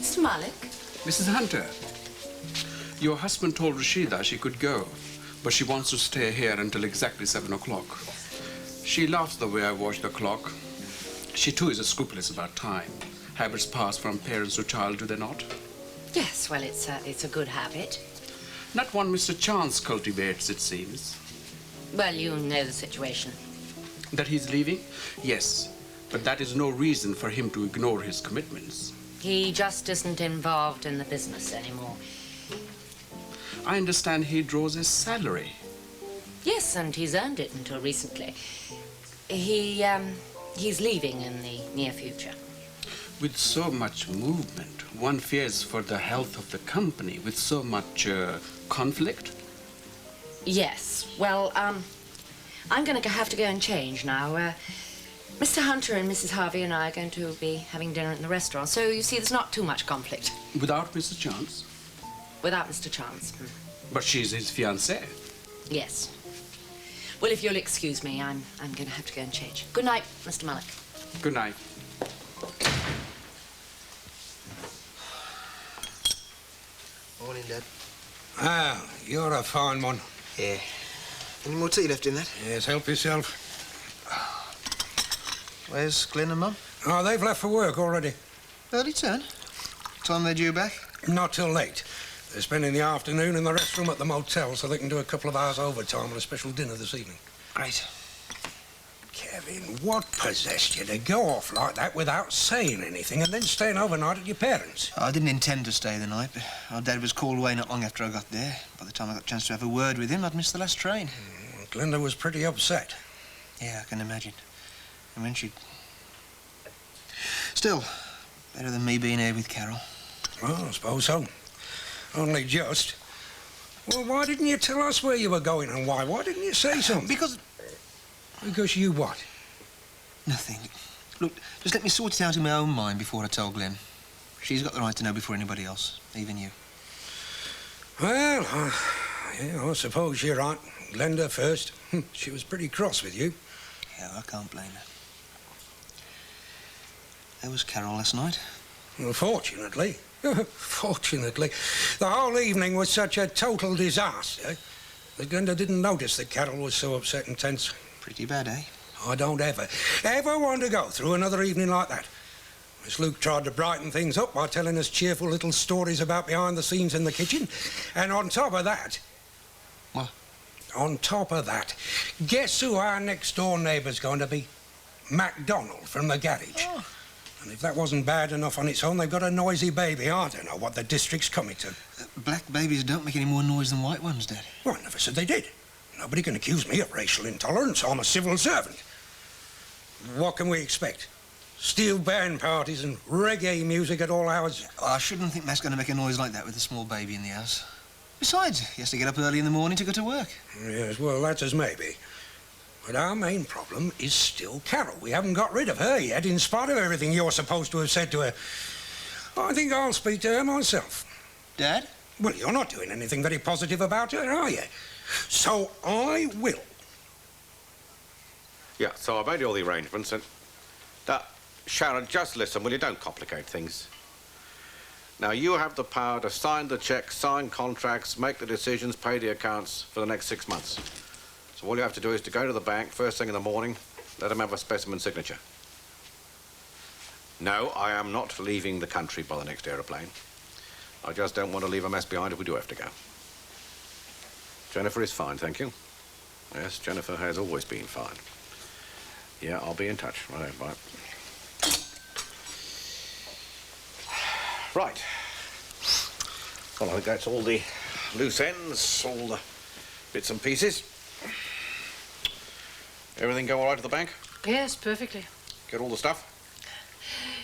Mr. Malik? Mrs. Hunter, your husband told Rashida she could go, but she wants to stay here until exactly 7 o'clock. She laughs the way I watch the clock. She, too, is scrupulous about time. Habits pass from parents to child, do they not? Yes, well, it's a good habit. Not one Mr. Chance cultivates, it seems. Well, you know the situation. That he's leaving? Yes, but that is no reason for him to ignore his commitments. He just isn't involved in the business anymore. I understand he draws his salary. Yes, and he's earned it until recently. He's leaving in the near future. With so much movement, one fears for the health of the company. With so much conflict? Yes. Well, I'm going to have to go and change now. Mr. Hunter and Mrs. Harvey and I are going to be having dinner in the restaurant, so you see there's not too much conflict. Without Mr. Chance? Without Mr. Chance. But she's his fiancée. Yes. Well, if you'll excuse me, I'm going to have to go and change. Good night, Mr. Malik. Good night. Morning, Dad. Ah, you're a fine one. Yeah. Any more tea left in that? Yes, help yourself. Where's Glenn and Mum? Oh, they've left for work already. Early turn. Time they're due back? Not till late. They're spending the afternoon in the rest room at the motel so they can do a couple of hours overtime on a special dinner this evening. Great. Kevin, what possessed you to go off like that without saying anything and then staying overnight at your parents'? I didn't intend to stay the night, but our Dad was called away not long after I got there. By the time I got a chance to have a word with him, I'd missed the last train. Glenda was pretty upset. Yeah, I can imagine. And when she... Still, better than me being here with Carole. Well, I suppose so. Only just. Well, why didn't you tell us where you were going and why? Why didn't you say something? Because you what? nothing. Look, just let me sort it out in my own mind before I tell Glenn. She's got the right to know before anybody else, even you. Well, yeah, I suppose you're right. Glenda first. She was pretty cross with you. Yeah, I can't blame her. There was Carole last night. Well, fortunately. Fortunately. The whole evening was such a total disaster that Glenda didn't notice that Carole was so upset and tense. Pretty bad, eh? I don't ever want to go through another evening like that. Miss Luke tried to brighten things up by telling us cheerful little stories about behind the scenes in the kitchen. And on top of that... What? On top of that, guess who our next-door neighbour's going to be? MacDonald from the garage. Oh. And if that wasn't bad enough on its own, they've got a noisy baby. I don't know what the district's coming to. Black babies don't make any more noise than white ones, Dad. Well, I never said they did. Nobody can accuse me of racial intolerance. I'm a civil servant. What can we expect? Steel band parties and reggae music at all hours? Well, I shouldn't think Matt's going to make a noise like that with a small baby in the house. Besides, he has to get up early in the morning to go to work. Yes, well, that's as maybe. But our main problem is still Carole. We haven't got rid of her yet, in spite of everything you're supposed to have said to her. I think I'll speak to her myself. Dad? Well, you're not doing anything very positive about her, are you? So I will. Yeah, so I made all the arrangements and... Sharon, just listen, will you? Don't complicate things. Now, you have the power to sign the checks, sign contracts, make the decisions, pay the accounts for the next 6 months. So all you have to do is to go to the bank first thing in the morning, let them have a specimen signature. No, I am not leaving the country by the next aeroplane. I just don't want to leave a mess behind if we do have to go. Jennifer is fine, thank you. Yes, Jennifer has always been fine. Yeah, I'll be in touch. Right, bye. Right. Well, I think that's all the loose ends, all the bits and pieces. Everything go all right at the bank? Yes, perfectly. Get all the stuff?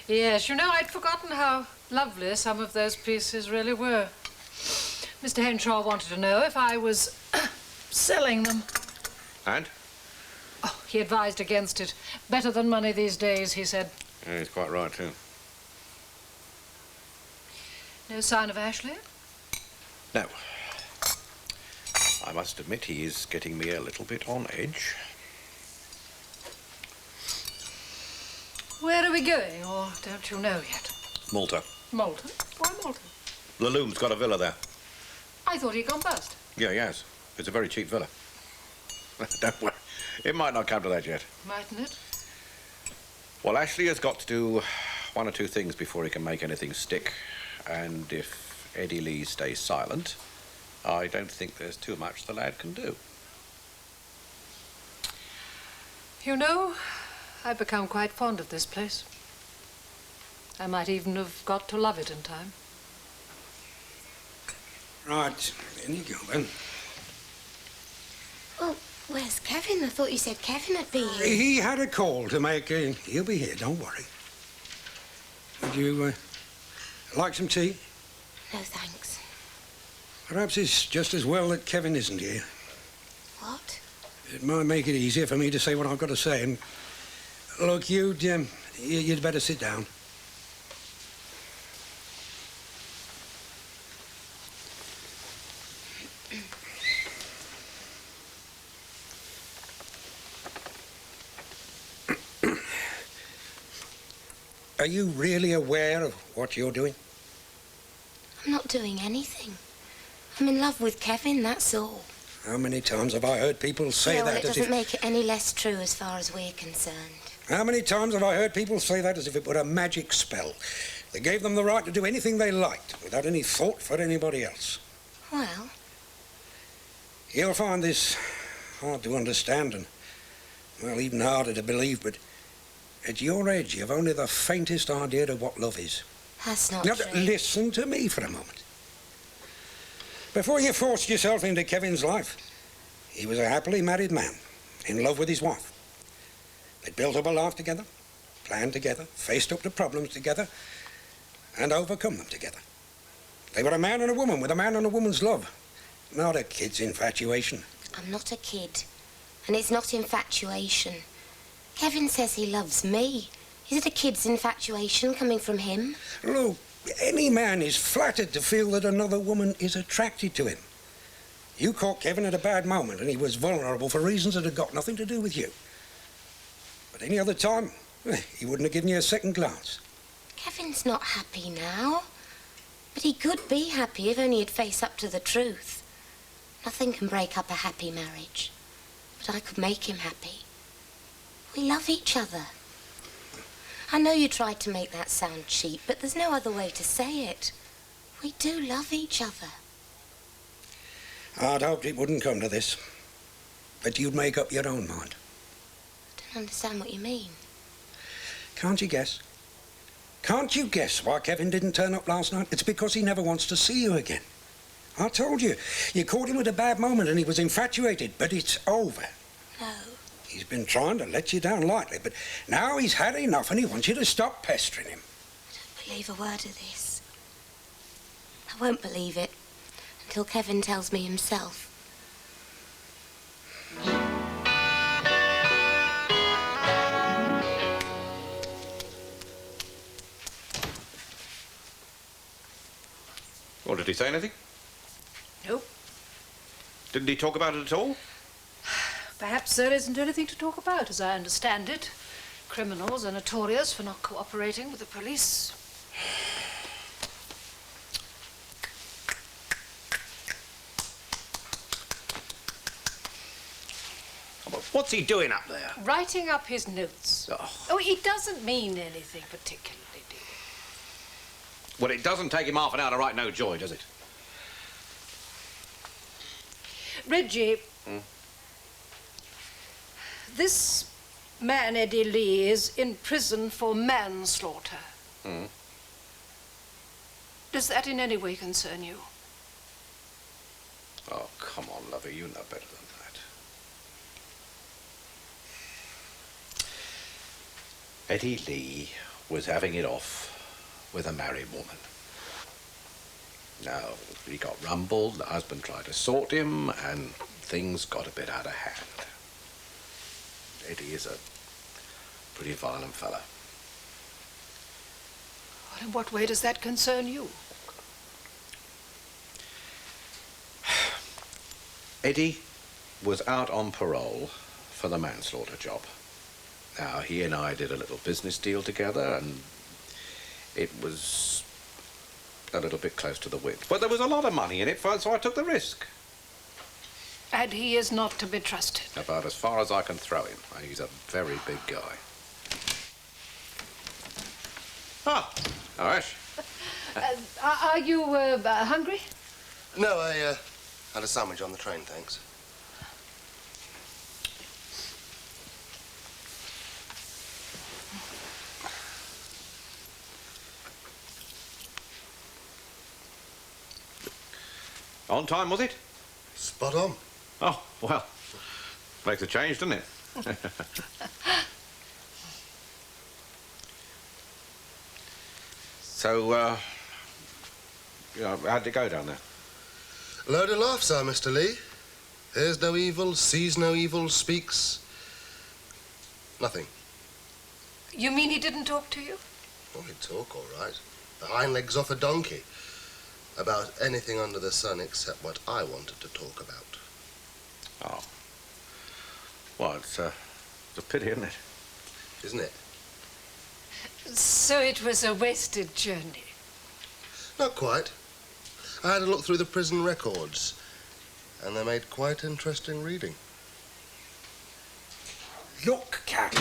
Yes, you know, I'd forgotten how lovely some of those pieces really were. Mr. Henshaw wanted to know if I was selling them. And? Oh, he advised against it. Better than money these days, he said. Yeah, he's quite right, too. No sign of Ashley? No. I must admit he is getting me a little bit on edge. Where are we going, or don't you know yet? Malta. Malta? Why Malta? The Loom's got a villa there. I thought he'd gone bust. Yeah, he has. It's a very cheap villa. Don't worry. It might not come to that yet. Mightn't it? Well, Ashley has got to do one or two things before he can make anything stick. And if Eddie Lee stays silent, I don't think there's too much the lad can do. You know, I've become quite fond of this place. I might even have got to love it in time. Right, in you go then. Well, where's Kevin? I thought you said Kevin would be here. He had a call to make. He'll be here, don't worry. Would you like some tea? No, thanks. Perhaps it's just as well that Kevin isn't here. What? It might make it easier for me to say what I've got to say. And look, you'd better sit down. Are you really aware of what you're doing? I'm not doing anything. I'm in love with Kevin, that's all. How many times have I heard people say Yeah, well, that it as doesn't if... make it any less true as far as we're concerned. How many times have I heard people say that as if it were a magic spell that gave them the right to do anything they liked without any thought for anybody else? Well, You'll find this hard to understand and, well, even harder to believe, but at your age, you've only the faintest idea of what love is. that's not Now, true. listen to me for a moment. Before you forced yourself into Kevin's life, he was a happily married man, in love with his wife. They'd built up a life together, planned together, faced up to problems together, and overcome them together. They were a man and a woman with a man and a woman's love, not a kid's infatuation. I'm not a kid, and it's not infatuation. Kevin says he loves me. Is it a kid's infatuation coming from him? Look, any man is flattered to feel that another woman is attracted to him. You caught Kevin at a bad moment, and he was vulnerable for reasons that had got nothing to do with you. But any other time, he wouldn't have given you a second glance. Kevin's not happy now. But he could be happy if only he'd face up to the truth. Nothing can break up a happy marriage. But I could make him happy. We love each other. I know you tried to make that sound cheap, but there's no other way to say it. We do love each other. I'd hoped it wouldn't come to this. But you'd make up your own mind. I don't understand what you mean. Can't you guess? Can't you guess why Kevin didn't turn up last night? It's because he never wants to see you again. I told you, you caught him at a bad moment and he was infatuated, but it's over. No. He's been trying to let you down lightly, but now he's had enough and he wants you to stop pestering him. I don't believe a word of this. I won't believe it until Kevin tells me himself. Well, did he say anything? Nope. Didn't he talk about it at all? Perhaps there isn't anything to talk about, as I understand it. Criminals are notorious for not cooperating with the police. What's he doing up there? Writing up his notes. Oh, it doesn't mean anything particularly, dear. Well, it doesn't take him half an hour to write no joy, does it? Reggie, this man, Eddie Lee, is in prison for manslaughter. Does that in any way concern you? Oh, come on, lover, you know better than that. Eddie Lee was having it off with a married woman. Now, he got rumbled, the husband tried to sort him, and things got a bit out of hand. Eddie is a pretty violent fella. Well, in what way does that concern you? Eddie was out on parole for the manslaughter job. Now, he and I did a little business deal together, and it was a little bit close to the width. But there was a lot of money in it, so I took the risk. And he is not to be trusted. About as far as I can throw him. He's a very big guy. Ah, Arish. Are you hungry? No, I had a sandwich on the train, thanks. On time, was it? Spot on. Oh, well, makes a change, doesn't it? So, how'd it go down there? Load of laughs, sir, Mr. Lee. Hears no evil, sees no evil, speaks nothing. You mean he didn't talk to you? Oh, he'd talk, all right. The hind legs off a donkey. About anything under the sun except what I wanted to talk about. Oh. Well, it's a pity, isn't it? Isn't it? So it was a wasted journey. Not quite. I had a look through the prison records, and they made quite interesting reading. Look, Cat.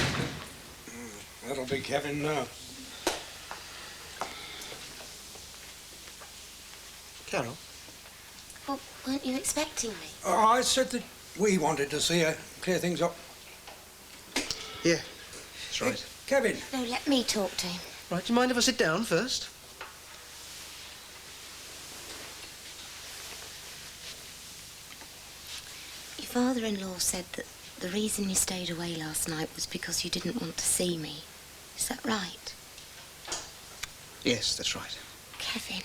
That'll be Kevin now. Carole? Well, weren't you expecting me? Oh, I said that we wanted to see her clear things up. Yeah, that's right. Kevin. No, let me talk to him. Right, do you mind if I sit down first? Your father-in-law said that the reason you stayed away last night was because you didn't want to see me. Is that right? Yes, that's right. Kevin.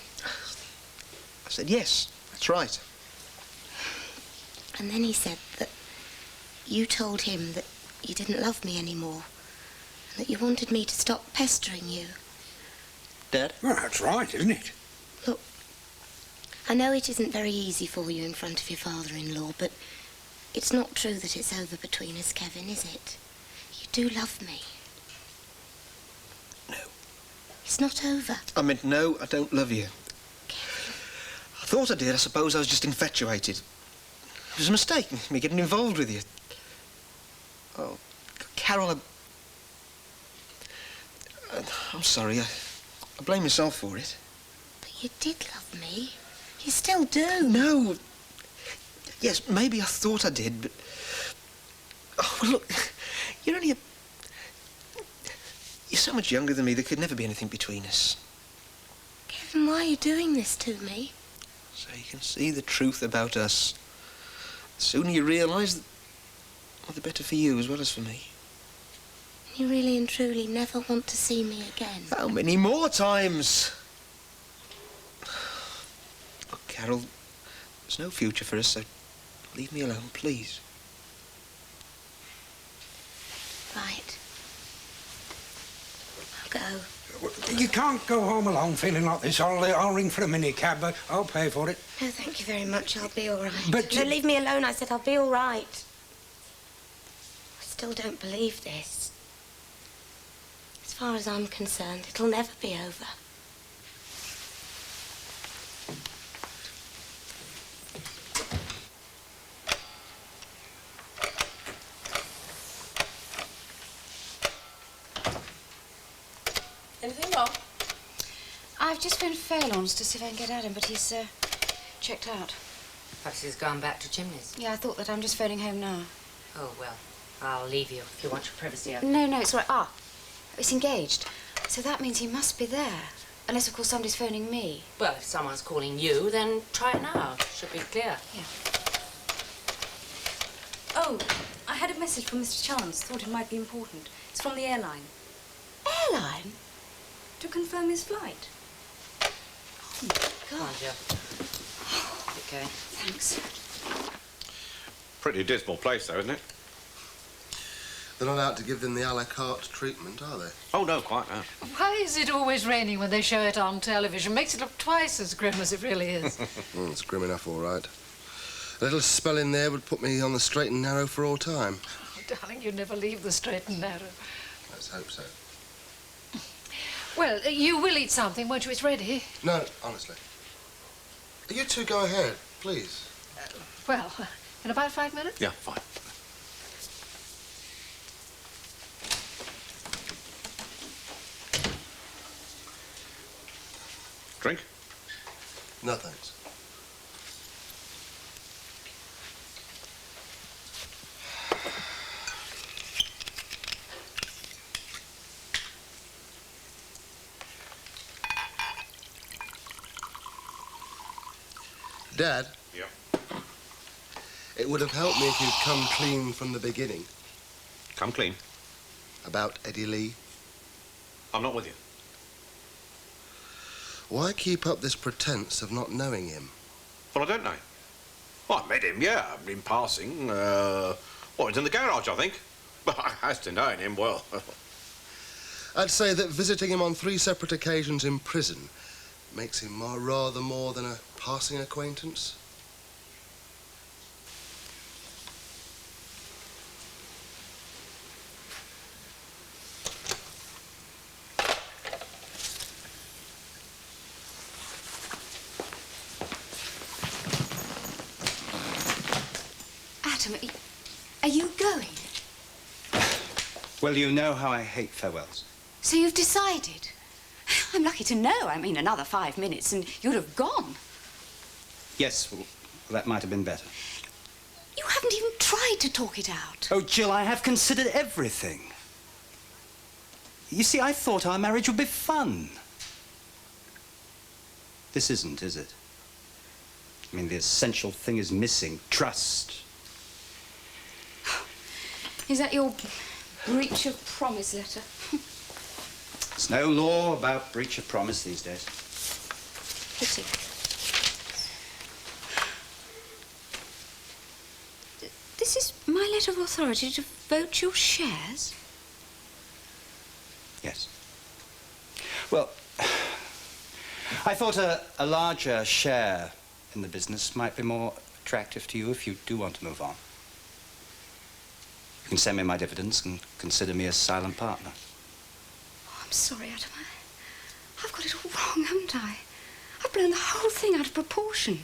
I said yes, that's right. And then he said that you told him that you didn't love me anymore, and that you wanted me to stop pestering you. Dad? Well, that's right, isn't it? Look, I know it isn't very easy for you in front of your father-in-law, but it's not true that it's over between us, Kevin, is it? You do love me. No. It's not over. I meant no, I don't love you. Kevin. I thought I did. I suppose I was just infatuated. It was a mistake, me getting involved with you. Oh, Carole, I'm sorry. I blame myself for it. But you did love me. You still do. No. Yes, maybe I thought I did, but... Oh, well, look, you're only a... You're so much younger than me, there could never be anything between us. Kevin, why are you doing this to me? So you can see the truth about us. The sooner you realise, well, the better for you as well as for me. You really and truly never want to see me again? How many more times? Look, Carole, there's no future for us, so leave me alone, please. Right. I'll go. You can't go home alone feeling like this. I'll ring for a minicab, but I'll pay for it. No, thank you very much. I'll be all right. But no, leave me alone. I said I'll be all right. I still don't believe this. As far as I'm concerned, it'll never be over. Anything wrong? I've just phoned Fairlawn's to see if I can get at him, but he's checked out. Perhaps he's gone back to Chimneys. Yeah, I thought that. I'm just phoning home now. Oh, well, I'll leave you if you want your privacy. No, it's all right. Ah, it's engaged. So that means he must be there. Unless, of course, somebody's phoning me. Well, if someone's calling you, then try it now. Should be clear. Yeah. Oh, I had a message from Mr. Chance. Thought it might be important. It's from the airline. Airline? To confirm his flight. Oh, my Come on, God. Joe. Okay. Thanks. Pretty dismal place, though, isn't it? They're not out to give them the a la carte treatment, are they? Oh, no, quite no. Why is it always raining when they show it on television? Makes it look twice as grim as it really is. It's grim enough, all right. A little spell in there would put me on the straight and narrow for all time. Oh, darling, you never leave the straight and narrow. Let's hope so. Well, you will eat something, won't you? It's ready. No, honestly. You two go ahead, please. Well, in about 5 minutes? Yeah, fine. Drink? No, thanks. Dad? Yeah. It would have helped me if you'd come clean from the beginning. Come clean. About Eddie Lee. I'm not with you. Why keep up this pretense of not knowing him? Well, I don't know. Well, I met him, yeah, in passing. It's in the garage, I think. But as to knowing him, well... I'd say that visiting him on 3 separate occasions in prison makes him rather more than a passing acquaintance. Adam, are you going? Well, you know how I hate farewells. So you've decided? I'm lucky to know. I mean, another 5 minutes and you'd have gone. Yes, well, that might have been better. You haven't even tried to talk it out. Oh, Jill, I have considered everything. You see, I thought our marriage would be fun. This isn't, is it? I mean, the essential thing is missing. Trust. Is that your breach of promise letter? There's no law about breach of promise these days. Pity. This is my letter of authority to vote your shares? Yes. Well, I thought a larger share in the business might be more attractive to you if you do want to move on. You can send me my dividends and consider me a silent partner. Oh, I'm sorry, Adam. I've got it all wrong, haven't I? I've blown the whole thing out of proportion.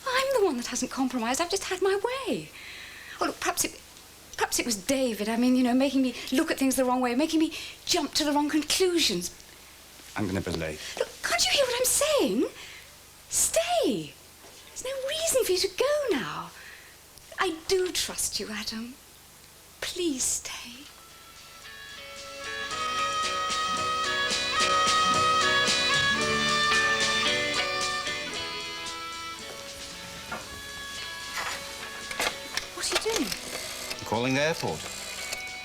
I'm the one that hasn't compromised. I've just had my way. Oh, look, perhaps it was David. I mean, you know, making me look at things the wrong way, making me jump to the wrong conclusions. I'm going to be late. Look, can't you hear what I'm saying? Stay. There's no reason for you to go now. I do trust you, Adam. Please stay. What are you doing? I'm calling the airport,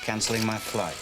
cancelling my flight.